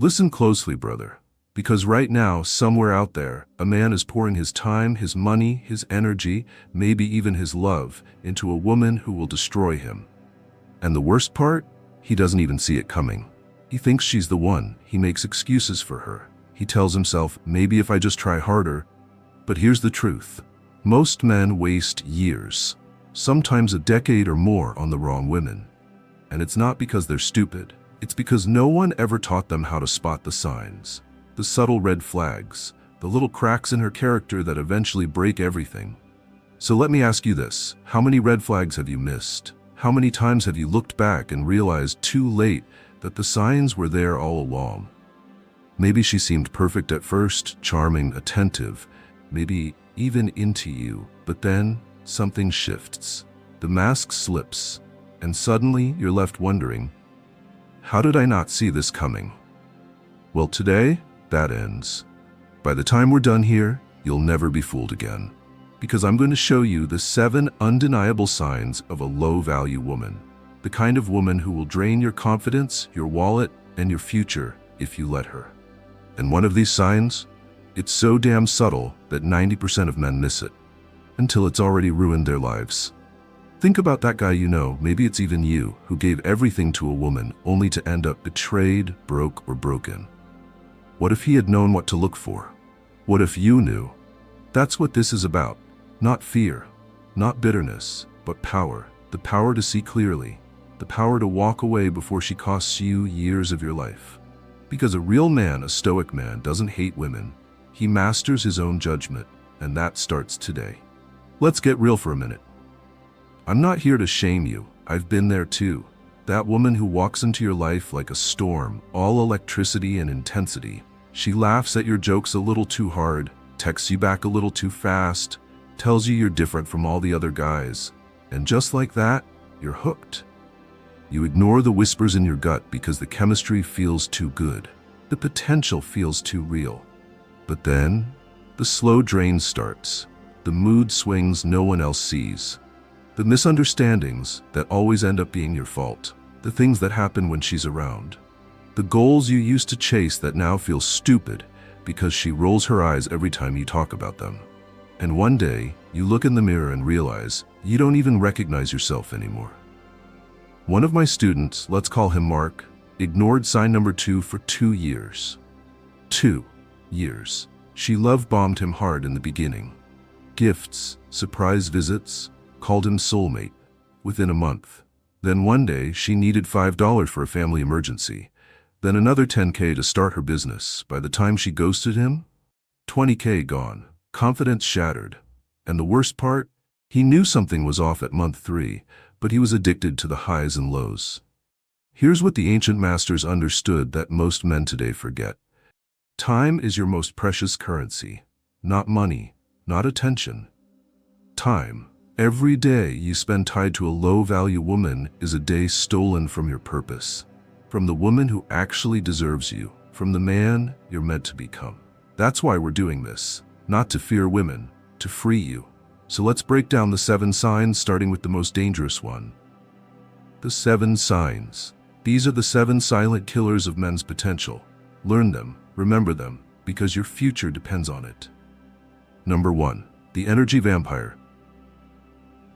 Listen closely, brother, because right now, somewhere out there, a man is pouring his time, his money, his energy, maybe even his love, into a woman who will destroy him. And the worst part? He doesn't even see it coming. He thinks she's the one. He makes excuses for her. He tells himself, maybe if I just try harder. But here's the truth. Most men waste years, sometimes a decade or more, on the wrong women. And it's not because they're stupid. It's because no one ever taught them how to spot the signs, the subtle red flags, the little cracks in her character that eventually break everything. So let me ask you this. How many red flags have you missed? How many times have you looked back and realized too late that the signs were there all along? Maybe she seemed perfect at first, charming, attentive, maybe even into you, but then something shifts. The mask slips, and suddenly you're left wondering, how did I not see this coming? Well, today, that ends. By the time we're done here, you'll never be fooled again. Because I'm going to show you the 7 undeniable signs of a low-value woman. The kind of woman who will drain your confidence, your wallet, and your future if you let her. And one of these signs? It's so damn subtle that 90% of men miss it, until it's already ruined their lives. Think about that guy you know, maybe it's even you, who gave everything to a woman only to end up betrayed, broke, or broken. What if he had known what to look for? What if you knew? That's what this is about. Not fear, not bitterness, but power. The power to see clearly. The power to walk away before she costs you years of your life. Because a real man, a stoic man, doesn't hate women. He masters his own judgment, and that starts today. Let's get real for a minute. I'm not here to shame you. I've been there too. That woman who walks into your life like a storm, all electricity and intensity. She laughs at your jokes a little too hard, texts you back a little too fast, tells you you're different from all the other guys. And just like that, you're hooked. You ignore the whispers in your gut because the chemistry feels too good. The potential feels too real. But then, the slow drain starts. The mood swings no one else sees. The misunderstandings that always end up being your fault. The things that happen when she's around. The goals you used to chase that now feel stupid because she rolls her eyes every time you talk about them. And one day, you look in the mirror and realize you don't even recognize yourself anymore. One of my students, let's call him Mark, ignored sign number 2 for 2 years. 2 years. She love-bombed him hard in the beginning. Gifts, surprise visits, called him soulmate. Within a month. Then one day, she needed $5 for a family emergency. Then another $10K to start her business. By the time she ghosted him, $20K gone. Confidence shattered. And the worst part? He knew something was off at month 3, but he was addicted to the highs and lows. Here's what the ancient masters understood that most men today forget. Time is your most precious currency. Not money, not attention. Time. Every day you spend tied to a low-value woman is a day stolen from your purpose. From the woman who actually deserves you. From the man you're meant to become. That's why we're doing this. Not to fear women, to free you. So let's break down the 7 signs, starting with the most dangerous one. The 7 signs. These are the 7 silent killers of men's potential. Learn them, remember them, because your future depends on it. Number 1. The energy vampire.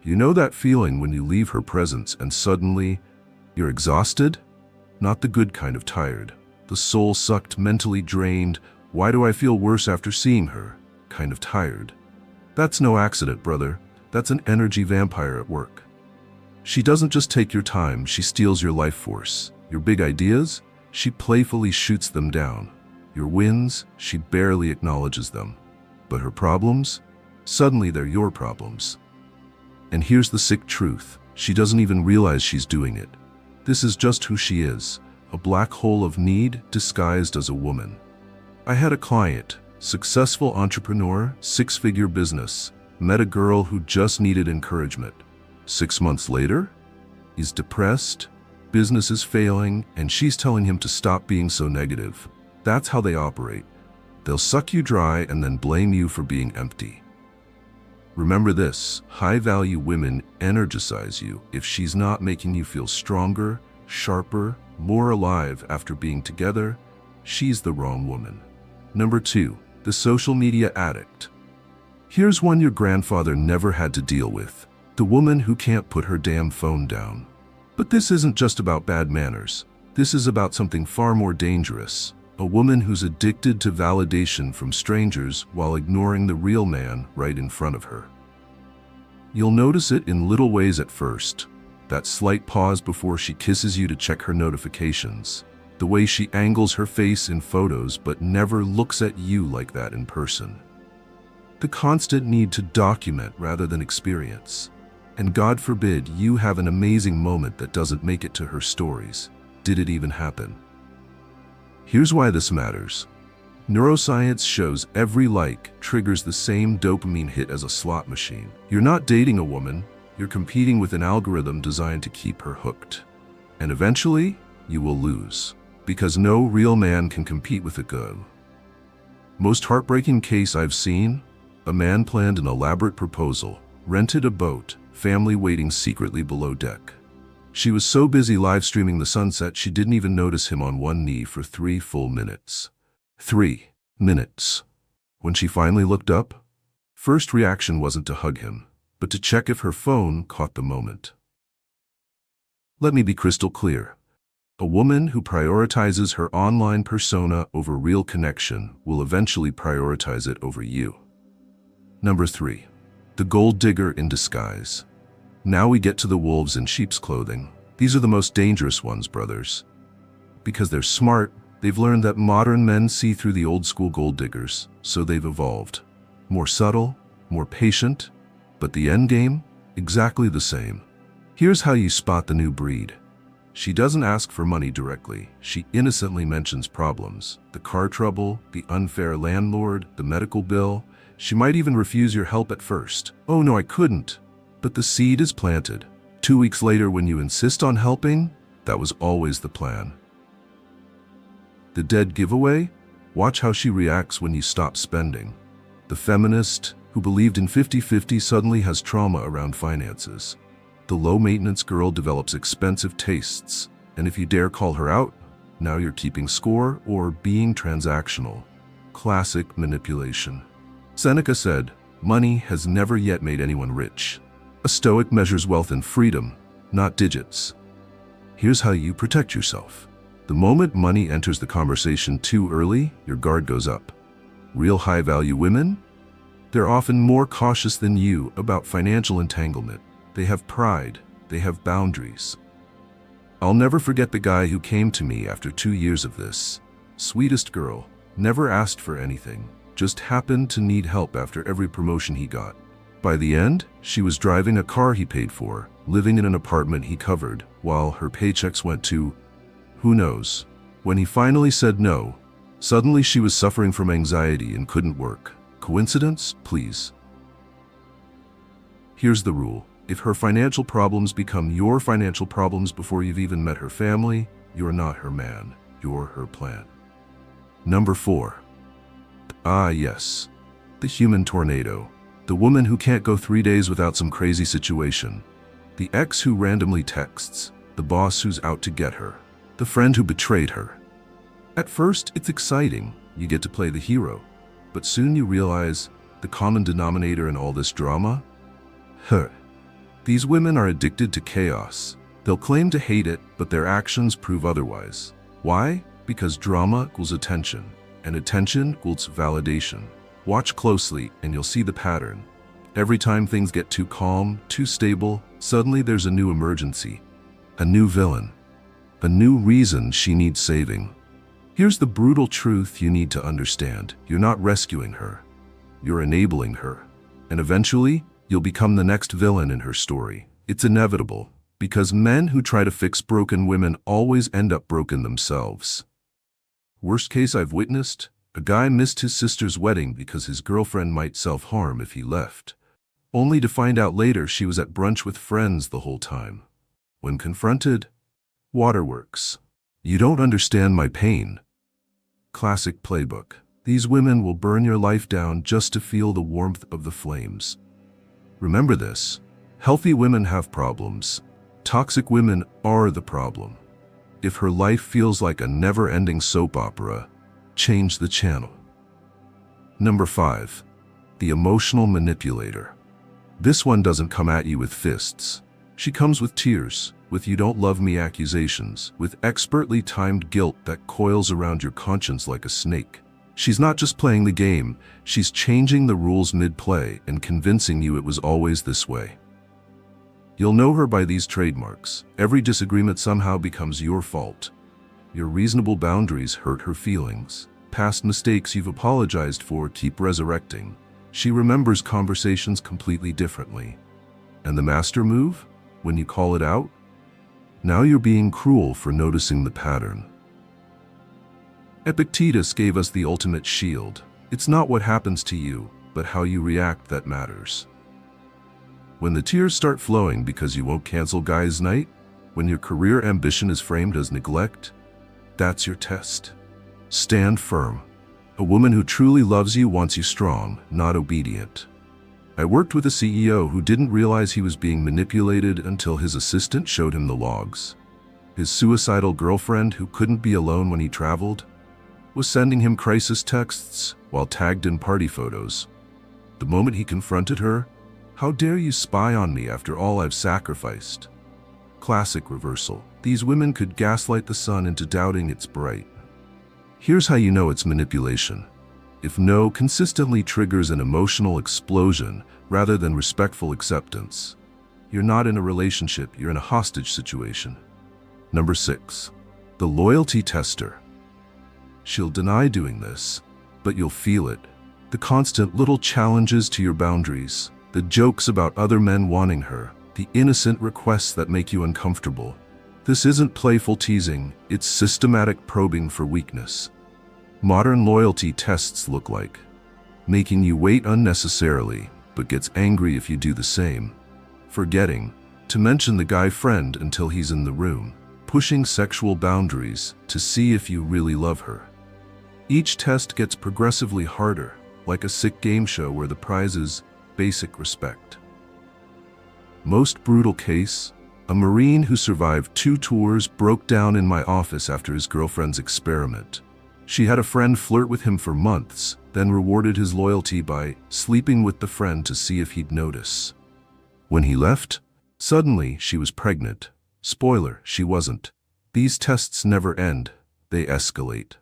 You know that feeling when you leave her presence and suddenly you're exhausted? Not the good kind of tired. The soul-sucked, mentally drained, why do I feel worse after seeing her? Kind of tired. That's no accident, brother. That's an energy vampire at work. She doesn't just take your time, she steals your life force. Your big ideas, she playfully shoots them down. Your wins, she barely acknowledges them. But her problems? Suddenly they're your problems. And here's the sick truth. She doesn't even realize she's doing it. This is just who she is, a black hole of need disguised as a woman. I had a client, successful entrepreneur, 6-figure business, met a girl who just needed encouragement. 6 months later, he's depressed, business is failing, and she's telling him to stop being so negative. That's how they operate. They'll suck you dry and then blame you for being empty. Remember this, high-value women energize you if she's not making you feel stronger, sharper, more alive after being together. she's the wrong woman. Number 2, the social media addict. Here's one your grandfather never had to deal with. The woman who can't put her damn phone down. But this isn't just about bad manners. This is about something far more dangerous. A woman who's addicted to validation from strangers while ignoring the real man right in front of her. You'll notice it in little ways at first. That slight pause before she kisses you to check her notifications. The way she angles her face in photos but never looks at you like that in person. The constant need to document rather than experience. And God forbid you have an amazing moment that doesn't make it to her stories. Did it even happen? Here's why this matters. Neuroscience shows every like triggers the same dopamine hit as a slot machine. You're not dating a woman, you're competing with an algorithm designed to keep her hooked. And eventually, you will lose. Because no real man can compete with a girl. Most heartbreaking case I've seen, a man planned an elaborate proposal, rented a boat, family waiting secretly below deck. She was so busy live streaming the sunset she didn't even notice him on one knee for 3 full minutes. 3 minutes. When she finally looked up, first reaction wasn't to hug him, but to check if her phone caught the moment. Let me be crystal clear. A woman who prioritizes her online persona over real connection will eventually prioritize it over you. Number 3. The gold digger in disguise. Now we get to the wolves in sheep's clothing. These are the most dangerous ones, brothers. Because they're smart, they've learned that modern men see through the old school gold diggers, so they've evolved. More subtle, more patient, but the end game, exactly the same. Here's how you spot the new breed. She doesn't ask for money directly. She innocently mentions problems. The car trouble, the unfair landlord, the medical bill. She might even refuse your help at first. Oh no, I couldn't. But the seed is planted. 2 weeks later, when you insist on helping, that was always the plan. The dead giveaway? Watch how she reacts when you stop spending. The feminist who believed in 50-50 suddenly has trauma around finances. The low-maintenance girl develops expensive tastes, and if you dare call her out, now you're keeping score or being transactional. Classic manipulation. Seneca said, "Money has never yet made anyone rich." A Stoic measures wealth in freedom, not digits. Here's how you protect yourself. The moment money enters the conversation too early, your guard goes up. Real high-value women? They're often more cautious than you about financial entanglement. They have pride. They have boundaries. I'll never forget the guy who came to me after 2 years of this. Sweetest girl, never asked for anything, just happened to need help after every promotion he got. By the end, she was driving a car he paid for, living in an apartment he covered, while her paychecks went to, who knows. When he finally said no, suddenly she was suffering from anxiety and couldn't work. Coincidence? Please. Here's the rule. If her financial problems become your financial problems before you've even met her family, you're not her man, you're her plan. Number 4. Ah yes, the human tornado. The woman who can't go 3 days without some crazy situation. The ex who randomly texts. The boss who's out to get her. The friend who betrayed her. At first, it's exciting. You get to play the hero. But soon you realize the common denominator in all this drama? Her. These women are addicted to chaos. They'll claim to hate it, but their actions prove otherwise. Why? Because drama equals attention, and attention equals validation. Watch closely and you'll see the pattern. Every time things get too calm, too stable, suddenly there's a new emergency, a new villain, a new reason she needs saving. Here's the brutal truth you need to understand. You're not rescuing her. You're enabling her. And eventually, you'll become the next villain in her story. It's inevitable, because men who try to fix broken women always end up broken themselves. Worst case I've witnessed? A guy missed his sister's wedding because his girlfriend might self-harm if he left, only to find out later she was at brunch with friends the whole time. When confronted, waterworks. You don't understand my pain. Classic playbook. These women will burn your life down just to feel the warmth of the flames. Remember this. Healthy women have problems. Toxic women are the problem. If her life feels like a never-ending soap opera, change the channel. Number 5. The emotional manipulator. This one doesn't come at you with fists. She comes with tears, with "you don't love me" accusations, with expertly timed guilt that coils around your conscience like a snake. She's not just playing the game, she's changing the rules mid-play and convincing you it was always this way. You'll know her by these trademarks. Every disagreement somehow becomes your fault. Your reasonable boundaries hurt her feelings. Past mistakes you've apologized for keep resurrecting. She remembers conversations completely differently. And the master move? When you call it out? Now you're being cruel for noticing the pattern. Epictetus gave us the ultimate shield. It's not what happens to you, but how you react that matters. When the tears start flowing because you won't cancel guys' night, when your career ambition is framed as neglect, that's your test. Stand firm. A woman who truly loves you wants you strong, not obedient. I worked with a CEO who didn't realize he was being manipulated until his assistant showed him the logs. His suicidal girlfriend, who couldn't be alone when he traveled, was sending him crisis texts while tagged in party photos. The moment he confronted her, "How dare you spy on me after all I've sacrificed?" Classic reversal. These women could gaslight the sun into doubting it's bright. Here's how you know it's manipulation. If no consistently triggers an emotional explosion rather than respectful acceptance, you're not in a relationship, you're in a hostage situation. Number 6. The loyalty tester. She'll deny doing this, but you'll feel it. The constant little challenges to your boundaries, the jokes about other men wanting her, the innocent requests that make you uncomfortable. This isn't playful teasing, it's systematic probing for weakness. Modern loyalty tests look like making you wait unnecessarily, but gets angry if you do the same. Forgetting to mention the guy friend until he's in the room. Pushing sexual boundaries to see if you really love her. Each test gets progressively harder, like a sick game show where the prize is basic respect. Most brutal case, a Marine who survived 2 tours broke down in my office after his girlfriend's experiment. She had a friend flirt with him for months, then rewarded his loyalty by sleeping with the friend to see if he'd notice. When he left, suddenly she was pregnant. Spoiler, she wasn't. These tests never end, they escalate.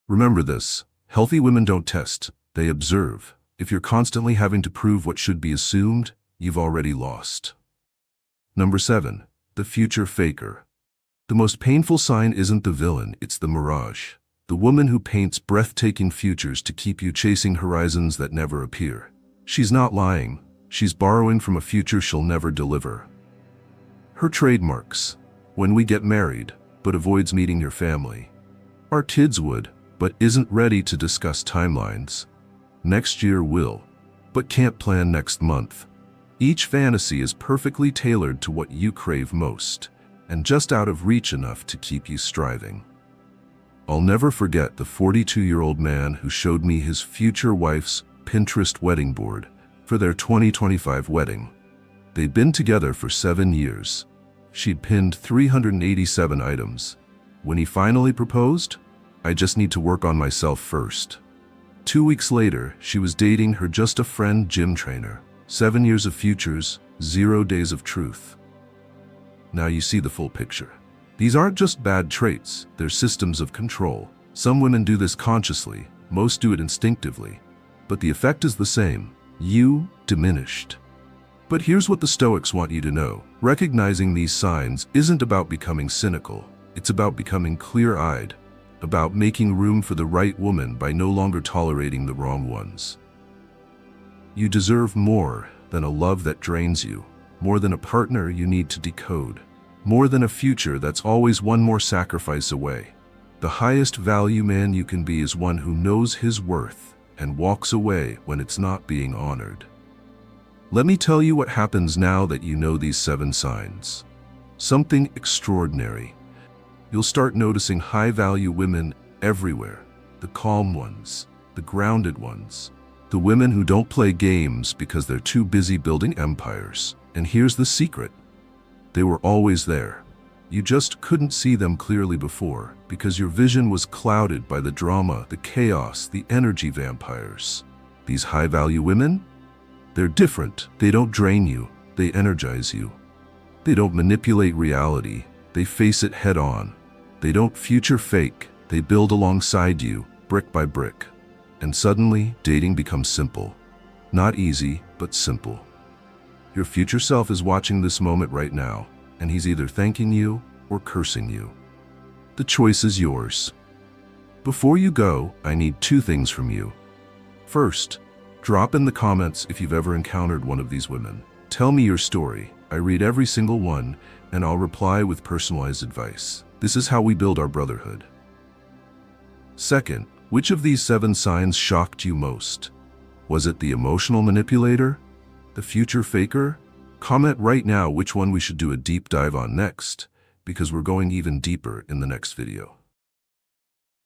Remember this, healthy women don't test, they observe. If you're constantly having to prove what should be assumed, you've already lost. Number 7. The future faker. The most painful sign isn't the villain, it's the mirage. The woman who paints breathtaking futures to keep you chasing horizons that never appear. She's not lying, she's borrowing from a future she'll never deliver. Her trademarks: when we get married, but avoids meeting your family. Our kids would, but isn't ready to discuss timelines. Next year will, but can't plan next month. Each fantasy is perfectly tailored to what you crave most, and just out of reach enough to keep you striving. I'll never forget the 42-year-old man who showed me his future wife's Pinterest wedding board for their 2025 wedding. They'd been together for 7 years. She'd pinned 387 items. When he finally proposed, "I just need to work on myself first." 2 weeks later, she was dating her just-a-friend gym trainer. 7 years of futures, 0 days of truth. Now you see the full picture. These aren't just bad traits, they're systems of control. Some women do this consciously, most do it instinctively. But the effect is the same. You diminished. But here's what the Stoics want you to know. Recognizing these signs isn't about becoming cynical. It's about becoming clear-eyed, about making room for the right woman by no longer tolerating the wrong ones. You deserve more than a love that drains you, more than a partner you need to decode, more than a future that's always one more sacrifice away. The highest value man you can be is one who knows his worth and walks away when it's not being honored. Let me tell you what happens now that you know these 7 signs. Something extraordinary. You'll start noticing high-value women everywhere. The calm ones, the grounded ones, the women who don't play games because they're too busy building empires. And here's the secret. They were always there. You just couldn't see them clearly before because your vision was clouded by the drama, the chaos, the energy vampires. These high-value women? They're different. They don't drain you, they energize you. They don't manipulate reality, they face it head-on. They don't future fake, they build alongside you, brick by brick. And suddenly, dating becomes simple. Not easy, but simple. Your future self is watching this moment right now, and he's either thanking you or cursing you. The choice is yours. Before you go, I need 2 things from you. First, drop in the comments if you've ever encountered one of these women. Tell me your story. I read every single one, and I'll reply with personalized advice. This is how we build our brotherhood. Second, which of these 7 signs shocked you most? Was it the emotional manipulator? The future faker? Comment right now which one we should do a deep dive on next, because we're going even deeper in the next video.